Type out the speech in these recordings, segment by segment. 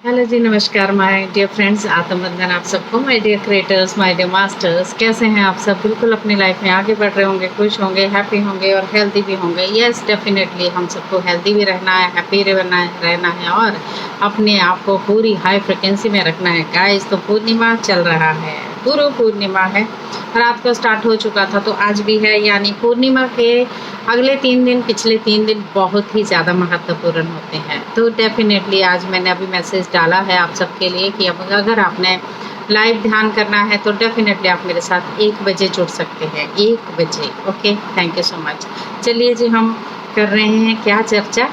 Hello जी, नमस्कार my dear friends. आत्मबंधन आप सबको, my dear creators, my dear masters. कैसे हैं आप सब? बिल्कुल अपनी लाइफ में आगे बढ़ रहे होंगे, खुश होंगे, हैप्पी होंगे और हेल्दी भी होंगे। यस, डेफिनेटली हम सबको हेल्दी भी रहना है, हैप्पी रहना है और अपने आप को पूरी हाई फ्रिक्वेंसी में रखना है। गाइस, तो पूर्णिमा चल रहा है, गुरु पूर्णिमा है। रात को स्टार्ट हो चुका था तो आज भी है, यानी पूर्णिमा के अगले 3 दिन, पिछले 3 दिन बहुत ही ज़्यादा महत्वपूर्ण होते हैं। तो डेफिनेटली आज मैंने अभी मैसेज डाला है आप सबके लिए कि अब अगर आपने लाइव ध्यान करना है तो डेफिनेटली आप मेरे साथ 1 बजे जुड़ सकते हैं, 1 बजे। Okay, thank you so much. चलिए जी, हम कर रहे हैं क्या चर्चा?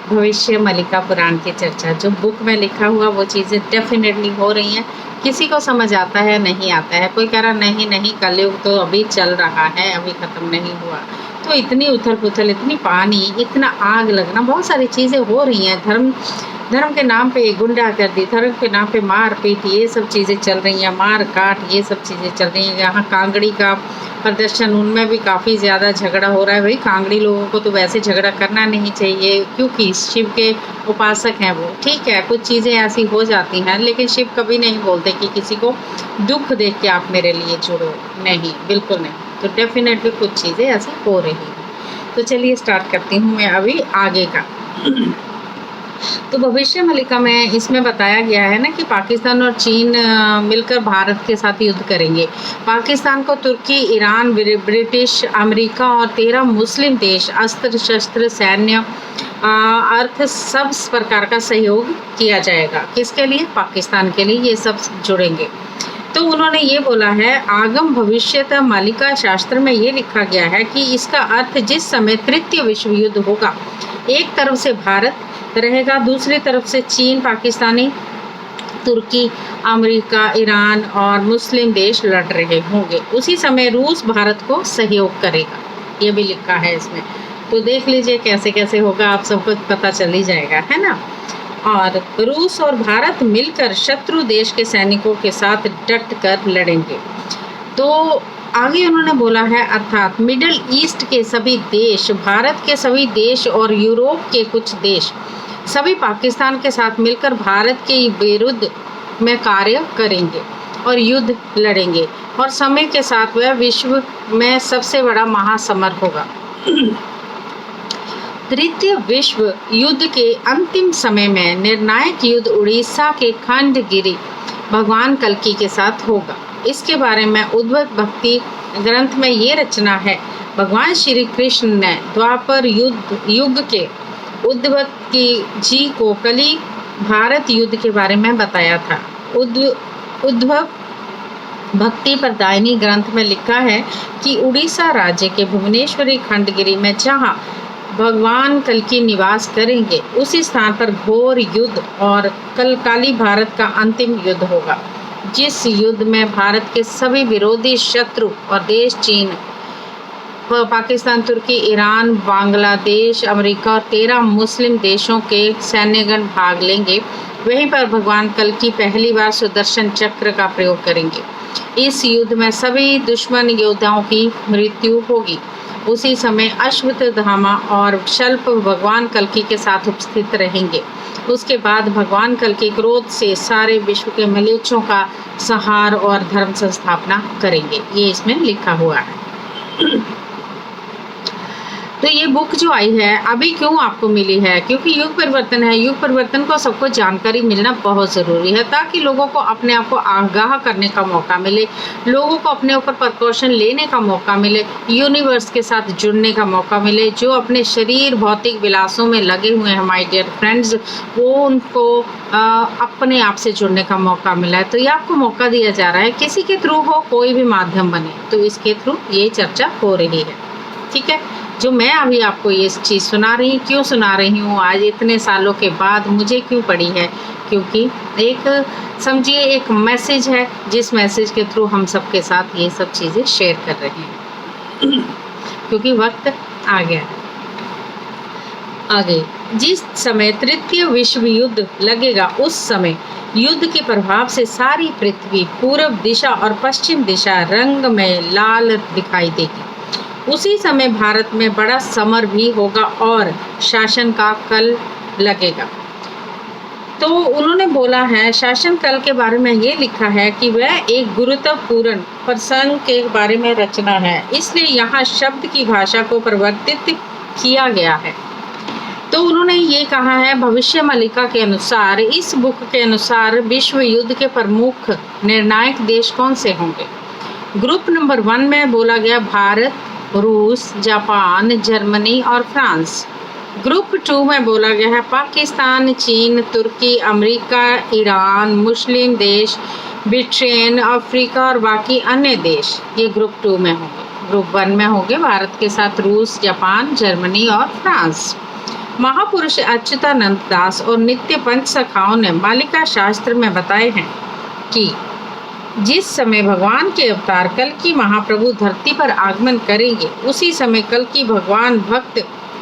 भविष्य मलिका पुराण की चर्चा। जो बुक में लिखा हुआ वो चीज़ें डेफिनेटली हो रही हैं। किसी को समझ आता है, नहीं आता है। कोई कह रहा नहीं नहीं, कलयुग तो अभी चल रहा है, अभी ख़त्म नहीं हुआ। तो इतनी उथल पुथल, इतनी पानी, इतना आग लगना, बहुत सारी चीज़ें हो रही हैं। धर्म धर्म के नाम पे गुंडागर्दी, धर्म के नाम पे मार पीट, ये सब चीज़ें चल रही हैं। मार काट, ये सब चीज़ें चल रही हैं। यहाँ कांगड़ी का प्रदर्शन, उनमें भी काफ़ी ज़्यादा झगड़ा हो रहा है। भाई, कांगड़ी लोगों को तो वैसे झगड़ा करना नहीं चाहिए, क्योंकि शिव के उपासक हैं वो। ठीक है, कुछ चीज़ें ऐसी हो जाती हैं, लेकिन शिव कभी नहीं बोलते कि किसी को दुख देख के आप मेरे लिए जुड़ो। नहीं, बिल्कुल नहीं। तो डेफिनेटली कुछ चीज़ें ऐसी हो रही हैं। तो चलिए स्टार्ट करती हूँ मैं अभी आगे का। तो भविष्य मलिका में इसमें बताया गया है ना कि पाकिस्तान और चीन मिलकर भारत के साथ युद्ध करेंगे। पाकिस्तान को तुर्की, ईरान, ब्रिटिश, अमेरिका और 13 मुस्लिम देश अस्त्र शस्त्र, सैन्य, अर्थ, सब प्रकार का सहयोग किया जाएगा। किसके लिए? पाकिस्तान के लिए ये सब जुड़ेंगे। तो उन्होंने ये बोला है, आगम भविष्यत मालिका शास्त्र में ये लिखा गया है कि इसका अर्थ जिस समय तृतीय विश्व युद्ध होगा, एक तरफ से भारत रहेगा, दूसरी तरफ से चीन, पाकिस्तानी, तुर्की, अमेरिका, ईरान और मुस्लिम देश लड़ रहे होंगे। उसी समय रूस भारत को सहयोग करेगा, ये भी लिखा है इसमें। तो देख लीजिए कैसे कैसे होगा, आप सबको पता चल ही जाएगा, है ना। और रूस और भारत मिलकर शत्रु देश के सैनिकों के साथ डट कर लड़ेंगे। तो आगे उन्होंने बोला है, अर्थात मिडिल ईस्ट के सभी देश, भारत के सभी देश और यूरोप के कुछ देश सभी पाकिस्तान के साथ मिलकर भारत के विरुद्ध में कार्य करेंगे और युद्ध लड़ेंगे, और समय के साथ वह विश्व में सबसे बड़ा महासमर होगा। तृतीय विश्व युद्ध के अंतिम समय में निर्णायक युद्ध उड़ीसा के खंडगिरी भगवान कल्कि के साथ होगा। इसके बारे में उद्भव भक्ति ग्रंथ में ये रचना है। भगवान श्री कृष्ण ने द्वापर युग के उद्धव जी को कली भारत युद्ध के बारे में बताया था। उद्धव भक्ति प्रदायिनी ग्रंथ में लिखा है कि उड़ीसा राज्य के भुवनेश्वरी खंडगिरी में जहाँ भगवान कल्कि निवास करेंगे, उसी स्थान पर घोर युद्ध और काली भारत का अंतिम युद्ध होगा, जिस युद्ध में भारत के सभी विरोधी शत्रु और देश चीन, पाकिस्तान, तुर्की, ईरान, बांग्लादेश, अमेरिका और 13 मुस्लिम देशों के सैन्यगण भाग लेंगे। वहीं पर भगवान कल्कि पहली बार सुदर्शन चक्र का प्रयोग करेंगे। इस युद्ध में सभी दुश्मन योद्धाओं की मृत्यु होगी। उसी समय अश्वत्थामा और शल्प भगवान कल्कि के साथ उपस्थित रहेंगे। उसके बाद भगवान कल्कि क्रोध से सारे विश्व के मलेच्छों का संहार और धर्म संस्थापना करेंगे। ये इसमें लिखा हुआ है। तो ये बुक जो आई है अभी क्यों आपको मिली है? क्योंकि युग परिवर्तन है। युग परिवर्तन को सबको जानकारी मिलना बहुत ज़रूरी है, ताकि लोगों को अपने आप को आगाह करने का मौका मिले, लोगों को अपने ऊपर प्रिकॉशन लेने का मौका मिले, यूनिवर्स के साथ जुड़ने का मौका मिले। जो अपने शरीर भौतिक विलासों में लगे हुए हैं माय डियर फ्रेंड्स, वो उनको अपने आप से जुड़ने का मौका मिला है। तो ये आपको मौका दिया जा रहा है, किसी के थ्रू हो, कोई भी माध्यम बने, तो इसके थ्रू ये चर्चा हो रही है। ठीक है, जो मैं अभी आपको ये चीज़ सुना रही हूँ, क्यों सुना रही हूँ आज इतने सालों के बाद, मुझे क्यों पड़ी है? क्योंकि एक समझिए एक मैसेज है, जिस मैसेज के थ्रू हम सबके साथ ये सब चीज़ें शेयर कर रहे हैं। क्योंकि वक्त आ गया है। आगे जिस समय तृतीय विश्व युद्ध लगेगा, उस समय युद्ध के प्रभाव से सारी पृथ्वी पूर्व दिशा और पश्चिम दिशा रंग में लाल दिखाई देगी। उसी समय भारत में बड़ा समर भी होगा और शासन का कल लगेगा। तो उन्होंने बोला है शासनकल के बारे में ये लिखा है कि वह एक गुरुत्वपूर्ण प्रसंग के बारे में रचना है, इसलिए यहाँ शब्द की भाषा को परिवर्तित किया गया है। तो उन्होंने ये कहा है भविष्य मालिका के अनुसार, इस बुक के अनुसार विश्व युद्ध के प्रमुख निर्णायक देश कौन से होंगे। ग्रुप नंबर 1 में बोला गया भारत, रूस, जापान, जर्मनी और फ्रांस। ग्रुप 2 में बोला गया है पाकिस्तान, चीन, तुर्की, अमेरिका, ईरान, मुस्लिम देश, ब्रिटेन, अफ्रीका और बाकी अन्य देश। ये ग्रुप 2 में होंगे। ग्रुप 1 में होंगे भारत के साथ रूस, जापान, जर्मनी और फ्रांस। महापुरुष अच्युतानंद दास और नित्य पंच सखाओं ने मालिका शास्त्र में बताए हैं कि जिस समय भगवान के अवतार कल की महाप्रभु धरती पर आगमन करेंगे, उसी समय कल की भगवान भक्त,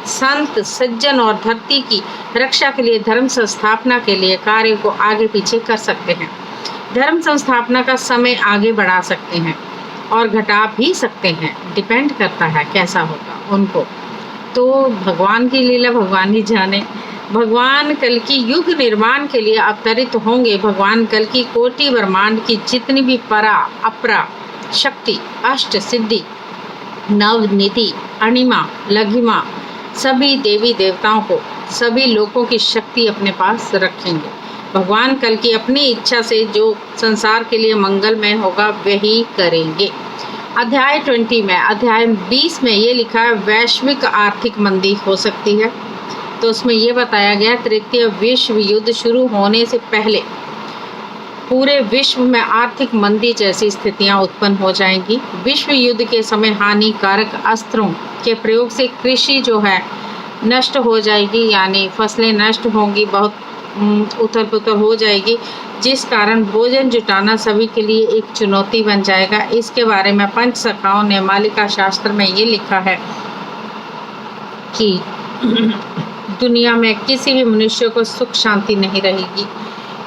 संत, सज्जन और धरती की रक्षा के लिए, धर्म संस्थापना के लिए कार्य को आगे पीछे कर सकते हैं। धर्म संस्थापना का समय आगे बढ़ा सकते हैं और घटा भी सकते हैं, डिपेंड करता है कैसा होगा उनको। तो भगवान की लीला भगवान ही जाने। भगवान कल की युग निर्माण के लिए अवतरित होंगे। भगवान कल की कोटि ब्रह्मांड की जितनी भी परा अपरा शक्ति, अष्ट सिद्धि, नवनिधि, अणिमा, लघिमा, सभी देवी देवताओं को, सभी लोगों की शक्ति अपने पास रखेंगे। भगवान कल की अपनी इच्छा से जो संसार के लिए मंगलमय होगा वही करेंगे। अध्याय 20 में, अध्याय 20 में ये लिखा है वैश्विक आर्थिक मंदी हो सकती है। तो उसमें ये बताया गया तृतीय विश्व युद्ध शुरू होने से पहले पूरे विश्व में आर्थिक मंदी जैसी स्थितियां उत्पन्न हो जाएंगी। विश्व युद्ध के समय हानिकारक अस्त्रों के प्रयोग से कृषि जो है नष्ट हो जाएगी, यानी फसलें नष्ट होंगी, बहुत उथल पुथल हो जाएगी, जिस कारण भोजन जुटाना सभी के लिए एक चुनौती बन जाएगा। इसके बारे में पंच सखाओं ने मालिका शास्त्र में ये लिखा है कि दुनिया में किसी भी मनुष्य को सुख शांति नहीं रहेगी,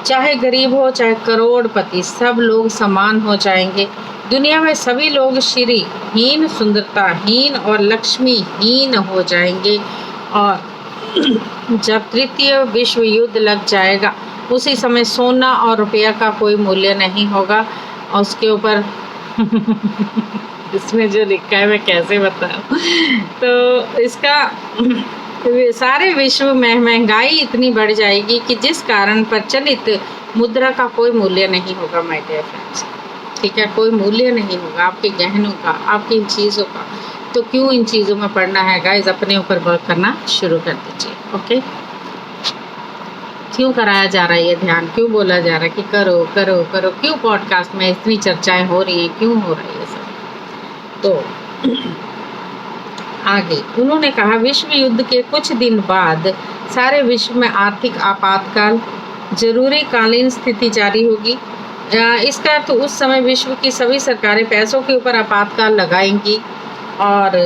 चाहे गरीब हो चाहे करोड़पति, सब लोग समान हो जाएंगे। दुनिया में सभी लोग श्रीहीन, सुंदरताहीन और लक्ष्मीहीन हो जाएंगे। और जब तृतीय विश्व युद्ध लग जाएगा, उसी समय सोना और रुपया का कोई मूल्य नहीं होगा। और उसके ऊपर इसमें जो लिखा है मैं कैसे बताऊं। तो इसका सारे विश्व में महंगाई इतनी बढ़ जाएगी कि जिस कारण प्रचलित मुद्रा का कोई मूल्य नहीं होगा माय डियर फ्रेंड्स। ठीक है, कोई मूल्य नहीं होगा आपके गहनों का, आपकी इन चीज़ों का। तो क्यों इन चीज़ों में पढ़ना है गाइस, अपने ऊपर वर्क करना शुरू कर दीजिए। ओके, क्यों कराया जा रहा है ये ध्यान, क्यों बोला जा रहा है कि करो करो करो, क्यों पॉडकास्ट में इतनी चर्चाएं हो रही हैं, क्यों हो रहा है ये सब। तो आगे उन्होंने कहा विश्व युद्ध के कुछ दिन बाद सारे विश्व में आर्थिक आपातकाल, जरूरी कालीन स्थिति जारी होगी। इसका अर्थ उस समय विश्व की सभी सरकारें पैसों के ऊपर आपातकाल लगाएंगी और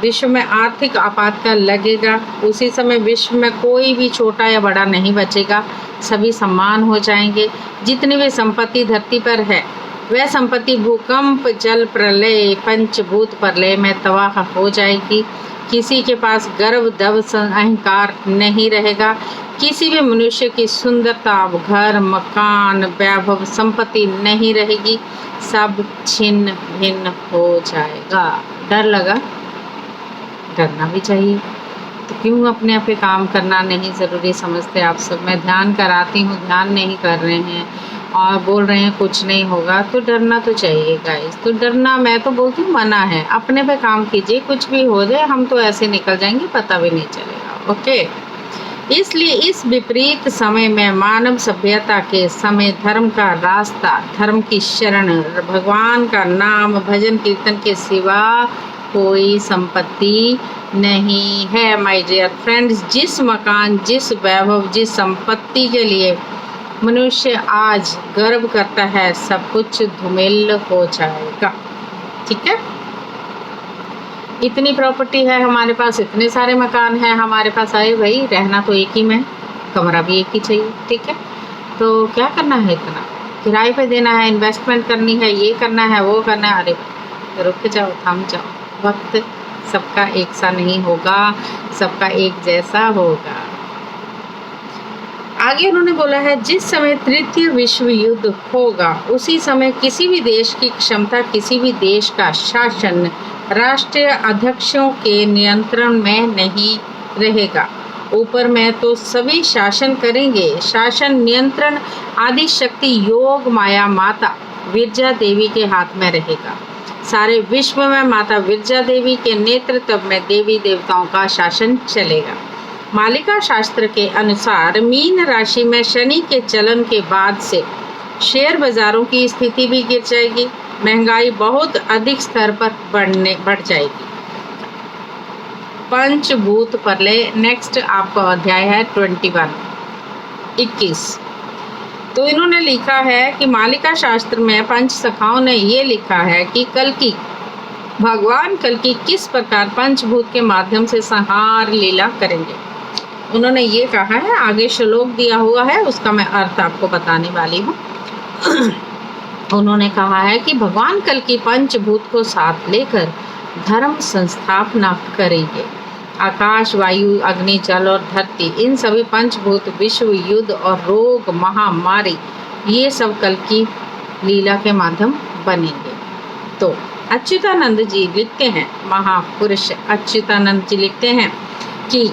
विश्व में आर्थिक आपातकाल लगेगा। उसी समय विश्व में कोई भी छोटा या बड़ा नहीं बचेगा, सभी समान हो जाएंगे। जितनी भी संपत्ति धरती पर है वह संपत्ति भूकंप, जल प्रलय, पंचभूत प्रलय में तबाह हो जाएगी। किसी के पास गर्व, दव, अहंकार नहीं रहेगा। किसी भी मनुष्य की सुंदरता, घर, मकान, वैभव, संपत्ति नहीं रहेगी। सब छिन्न भिन्न हो जाएगा। डर लगा? डरना भी चाहिए। तो क्यों अपने आप पे काम करना नहीं ज़रूरी समझते आप सब? मैं ध्यान कराती हूँ, ध्यान नहीं कर रहे हैं और बोल रहे हैं कुछ नहीं होगा, तो डरना तो चाहिए गाइस। तो डरना, मैं तो बोलती हूँ, मना है। अपने पे काम कीजिए, कुछ भी हो जाए हम तो ऐसे निकल जाएंगे, पता भी नहीं चलेगा। ओके, इसलिए इस विपरीत समय में मानव सभ्यता के समय धर्म का रास्ता, धर्म की शरण, भगवान का नाम, भजन कीर्तन के सिवा कोई संपत्ति नहीं है माय डियर फ्रेंड्स। जिस मकान, जिस वैभव, जिस संपत्ति के लिए मनुष्य आज गर्व करता है, सब कुछ धूमिल हो जाएगा। ठीक है, इतनी प्रॉपर्टी है हमारे पास, इतने सारे मकान हैं हमारे पास, आए भाई, रहना तो एक ही में, कमरा भी एक ही चाहिए। ठीक है, तो क्या करना है, इतना किराए पे देना है, इन्वेस्टमेंट करनी है, ये करना है, वो करना है। अरे रुक जाओ, थम जाओ। वक्त सबका एक सा नहीं होगा, सबका एक जैसा होगा। आगे उन्होंने बोला है, जिस समय तृतीय विश्व युद्ध होगा उसी समय किसी भी देश की क्षमता किसी भी देश का शासन राष्ट्रीय अध्यक्षों के नियंत्रण में नहीं रहेगा। ऊपर में तो सभी शासन करेंगे, शासन नियंत्रण आदि शक्ति योग माया माता विरजा देवी के हाथ में रहेगा। सारे विश्व में माता विरजा देवी के नेतृत्व में देवी देवताओं का शासन चलेगा। मालिका शास्त्र के अनुसार मीन राशि में शनि के चलन के बाद से शेयर बाजारों की स्थिति भी गिर जाएगी, महंगाई बहुत अधिक स्तर पर बढ़ जाएगी। पंचभूत प्रलय। नेक्स्ट आपका अध्याय है 21। तो इन्होंने लिखा है कि मालिका शास्त्र में पंच सखाओं ने ये लिखा है कि भगवान कल्कि किस प्रकार पंचभूत के माध्यम से संहार लीला करेंगे। उन्होंने ये कहा है, आगे श्लोक दिया हुआ है, उसका मैं अर्थ आपको बताने वाली हूँ। उन्होंने कहा है कि भगवान कल्कि पंचभूत को साथ लेकर धर्म संस्थापना करेंगे। आकाश, वायु, अग्नि, जल और धरती, इन सभी पंचभूत विश्व युद्ध और रोग महामारी ये सब कल्कि लीला के माध्यम बनेंगे। तो अच्युतानंद जी लिखते हैं, महापुरुष अच्युतानंद जी लिखते हैं कि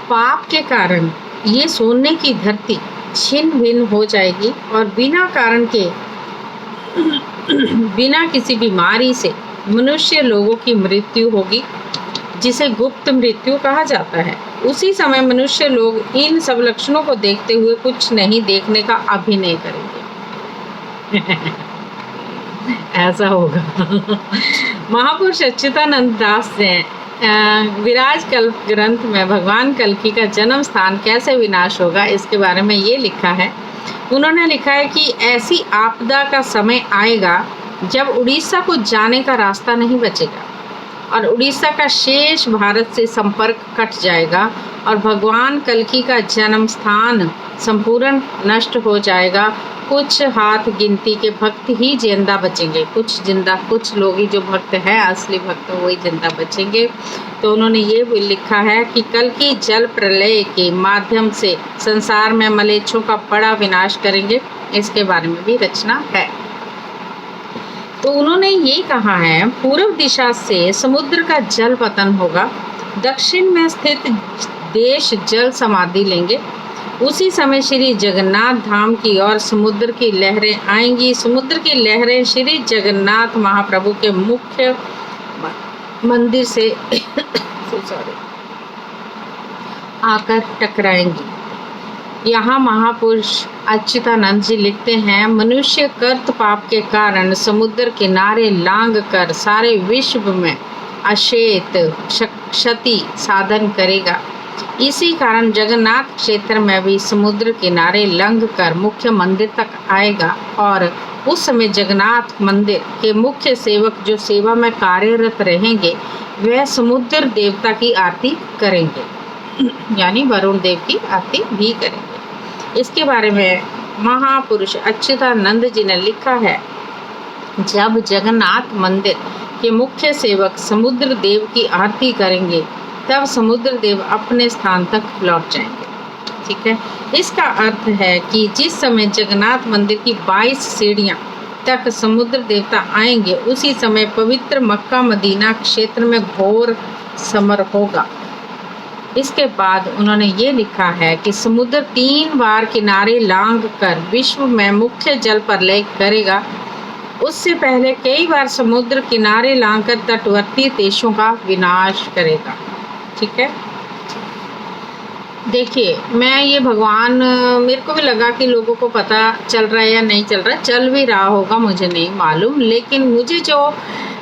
पाप के कारण ये सोने की धरती छिन्न भिन्न हो जाएगी और बिना कारण के बिना किसी बीमारी से मनुष्य लोगों की मृत्यु होगी, जिसे गुप्त मृत्यु कहा जाता है। उसी समय मनुष्य लोग इन सब लक्षणों को देखते हुए कुछ नहीं देखने का अभिनय करेंगे। ऐसा होगा। महापुरुष अच्युतानंद दास ने विराज कल्प ग्रंथ में भगवान कल्कि का जन्म स्थान कैसे विनाश होगा इसके बारे में ये लिखा है। उन्होंने लिखा है कि ऐसी आपदा का समय आएगा जब उड़ीसा को जाने का रास्ता नहीं बचेगा और उड़ीसा का शेष भारत से संपर्क कट जाएगा और भगवान कल्कि का जन्म स्थान संपूर्ण नष्ट हो जाएगा। कुछ हाथ गिनती के भक्त ही जिंदा बचेंगे, कुछ लोग ही जो भक्त हैं, असली भक्त वही जिंदा बचेंगे। तो उन्होंने ये भी लिखा है कि कल्कि जल प्रलय के माध्यम से संसार में मलेच्छों का बड़ा विनाश करेंगे, इसके बारे में भी रचना है। तो उन्होंने ये कहा है, पूर्व दिशा से समुद्र का जल पतन होगा, दक्षिण में स्थित देश जल समाधि लेंगे। उसी समय श्री जगन्नाथ धाम की ओर समुद्र की लहरें आएंगी। समुद्र की लहरें श्री जगन्नाथ महाप्रभु के मुख्य मंदिर से आकर टकराएंगी। यहाँ महापुरुष अच्युतानंद जी लिखते हैं, मनुष्य कर्त पाप के कारण समुद्र किनारे लांग कर सारे विश्व में अशेत क्षति साधन करेगा। इसी कारण जगन्नाथ क्षेत्र में भी समुद्र किनारे लंघ कर मुख्य मंदिर तक आएगा और उस समय जगन्नाथ मंदिर के मुख्य सेवक जो सेवा में कार्यरत रहेंगे वह समुद्र देवता की आरती करेंगे, यानी वरुण देव की आरती भी करेंगे। इसके बारे में महापुरुष अच्युतानंद जी ने लिखा है, जब जगन्नाथ मंदिर के मुख्य सेवक समुद्र देव की आरती करेंगे तब समुद्र देव अपने स्थान तक लौट जाएंगे। ठीक है, इसका अर्थ है कि जिस समय जगन्नाथ मंदिर की 22 सीढ़ियां तक समुद्र देवता आएंगे उसी समय पवित्र मक्का मदीना क्षेत्र में घोर समर होगा। इसके बाद उन्होंने ये लिखा है कि समुद्र 3 बार किनारे लांघ कर विश्व में मुख्य जल प्रलय करेगा। उससे पहले कई बार समुद्र किनारे लांघकर तटवर्ती देशों का विनाश करेगा। ठीक है, देखिए मैं ये भगवान, मेरे को भी लगा कि लोगों को पता चल रहा है या नहीं चल रहा, चल भी रहा होगा मुझे नहीं मालूम, लेकिन मुझे जो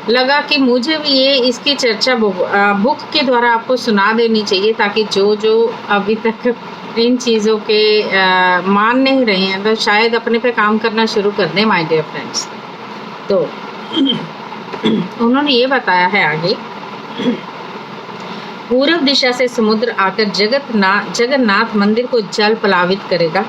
लगा कि मुझे भी ये इसकी चर्चा बुक के द्वारा आपको सुना देनी चाहिए, ताकि जो अभी तक इन चीज़ों के मान नहीं रहे हैं तो शायद अपने पे काम करना शुरू कर दें माय डियर फ्रेंड्स। तो उन्होंने ये बताया है आगे, पूर्व दिशा से समुद्र आकर जगन्नाथ मंदिर को जल प्लावित करेगा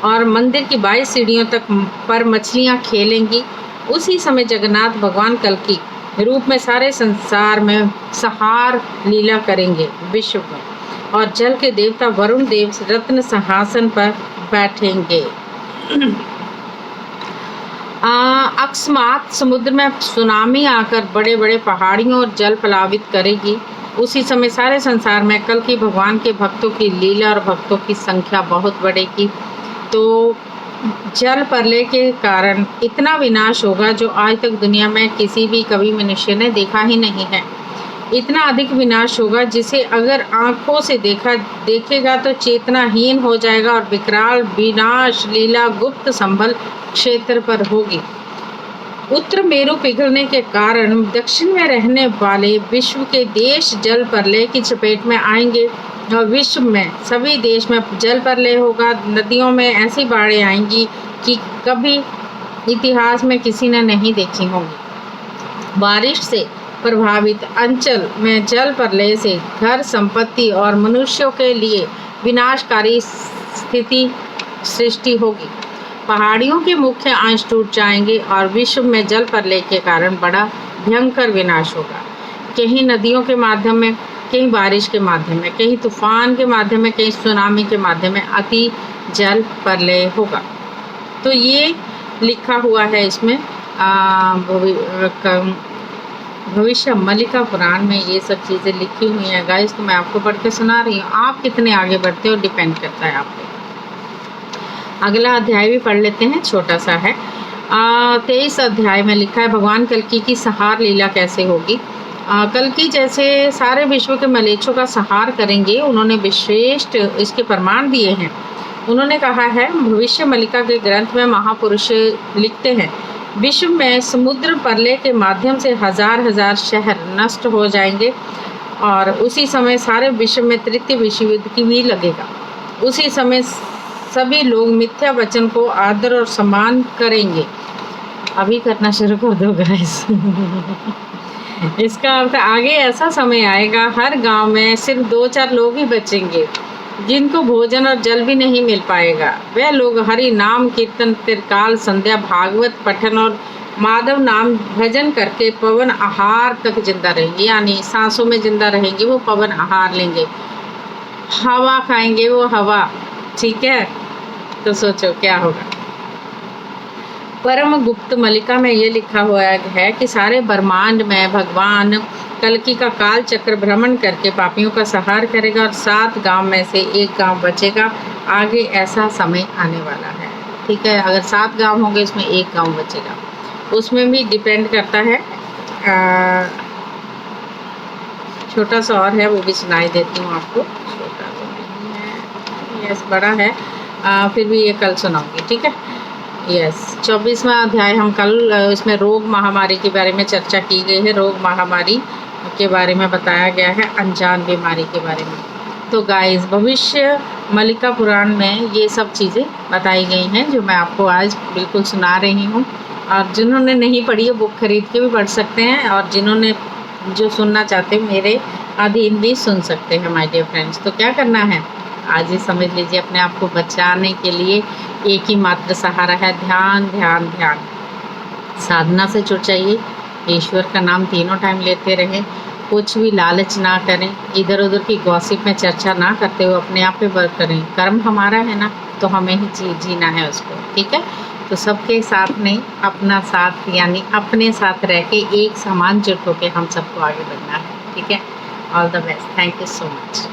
और मंदिर की 22 सीढ़ियों तक पर मछलियां खेलेंगी। उसी समय जगन्नाथ भगवान कल्कि रूप में सारे संसार में संहार लीला करेंगे विश्व में। और जल के देवता वरुण देव रत्न सिंहासन पर बैठेंगे। अकस्मात समुद्र में सुनामी आकर बड़े बड़े पहाड़ियों और जल प्लावित करेगी। उसी समय सारे संसार में कल की भगवान के भक्तों की लीला और भक्तों की संख्या बहुत बढ़ेगी। तो जल प्रलय के कारण इतना विनाश होगा जो आज तक दुनिया में किसी भी कभी मनुष्य ने देखा ही नहीं है। इतना अधिक विनाश होगा जिसे अगर आंखों से देखेगा तो चेतनाहीन हो जाएगा और विकराल विनाश लीला गुप्त संभल क्षेत्र पर होगी। उत्तर मेरु पिघलने के कारण दक्षिण में रहने वाले विश्व के देश जल प्रलय की चपेट में आएंगे और विश्व में सभी देश में जल प्रलय होगा। नदियों में ऐसी बाढ़ें आएंगी कि कभी इतिहास में किसी ने नहीं देखी होंगी। बारिश से प्रभावित अंचल में जल प्रलय से घर संपत्ति और मनुष्यों के लिए विनाशकारी स्थिति सृष्टि होगी। पहाड़ियों के मुख्य अंश टूट जाएंगे और विश्व में जल प्रलय के कारण बड़ा भयंकर विनाश होगा। कहीं नदियों के माध्यम में, कहीं बारिश के माध्यम में, कहीं तूफान के माध्यम में, कहीं सुनामी के माध्यम में अति जल प्रलय होगा। तो ये लिखा हुआ है इसमें भविष्य मल्लिका पुराण में ये सब चीज़ें लिखी हुई हैं गाइस। तो मैं आपको पढ़ के सुना रही हूँ, आप कितने आगे बढ़ते हो डिपेंड करता है आप पे। अगला अध्याय भी पढ़ लेते हैं, छोटा सा है। 23 अध्याय में लिखा है भगवान कल्कि की संहार लीला कैसे होगी। कल्कि जैसे सारे विश्व के मलेच्छों का संहार करेंगे, उन्होंने विशिष्ट इसके प्रमाण दिए हैं। उन्होंने कहा है भविष्य मल्लिका के ग्रंथ में महापुरुष लिखते हैं विश्व में समुद्र प्रलय के माध्यम से हजार हजार शहर नष्ट हो जाएंगे और उसी समय सारे विश्व में तृतीय विश्व युद्ध की भी लगेगा। उसी समय सभी लोग मिथ्या वचन को आदर और सम्मान करेंगे। अभी करना शुरू कर दो गाइस। इसका अर्थ आगे ऐसा समय आएगा हर गांव में सिर्फ 2-4 लोग ही बचेंगे जिनको भोजन और जल भी नहीं मिल पाएगा। वह लोग हरि नाम कीर्तन त्रिकाल संध्या भागवत पठन और माधव नाम भजन करके पवन आहार तक जिंदा रहेंगे, यानी सांसों में जिंदा रहेंगे। वो पवन आहार लेंगे, हवा खाएंगे वो हवा, ठीक है। तो सोचो क्या होगा। परम गुप्त मल्लिका में ये लिखा हुआ है कि सारे ब्रह्मांड में भगवान कल्कि का काल चक्र भ्रमण करके पापियों का संहार करेगा और 7 गांव में से 1 गांव बचेगा। आगे ऐसा समय आने वाला है, ठीक है। अगर 7 गांव होंगे इसमें 1 गांव बचेगा, उसमें भी डिपेंड करता है। छोटा सा और है, वो भी सुनाई देती हूँ आपको। छोटा तो नहीं है, यस बड़ा है, फिर भी ये कल सुनाऊंगी, ठीक है। यस 24वां अध्याय हम कल इसमें रोग महामारी के बारे में चर्चा की गई है। रोग महामारी के बारे में बताया गया है, अनजान बीमारी के बारे में। तो गाइस भविष्य मल्लिका पुराण में ये सब चीज़ें बताई गई हैं जो मैं आपको आज बिल्कुल सुना रही हूँ। और जिन्होंने नहीं पढ़ी है बुक खरीद के भी पढ़ सकते हैं, और जिन्होंने जो सुनना चाहते हैं मेरे अधीन भी सुन सकते हैं माय डियर फ्रेंड्स। तो क्या करना है आज ही समझ लीजिए, अपने आप को बचाने के लिए एक ही मात्र सहारा है, ध्यान ध्यान ध्यान। साधना से जुड़ जाइए, ईश्वर का नाम तीनों टाइम लेते रहें, कुछ भी लालच ना करें, इधर उधर की गॉसिप में चर्चा ना करते हुए अपने आप पे वर्क करें। कर्म हमारा है ना, तो हमें ही जीना है उसको, ठीक है। तो सबके साथ नहीं, अपना साथ यानी अपने साथ रह के एक समान जुट होकर हम सबको आगे बढ़ना है, ठीक है। All the best, thank you so much.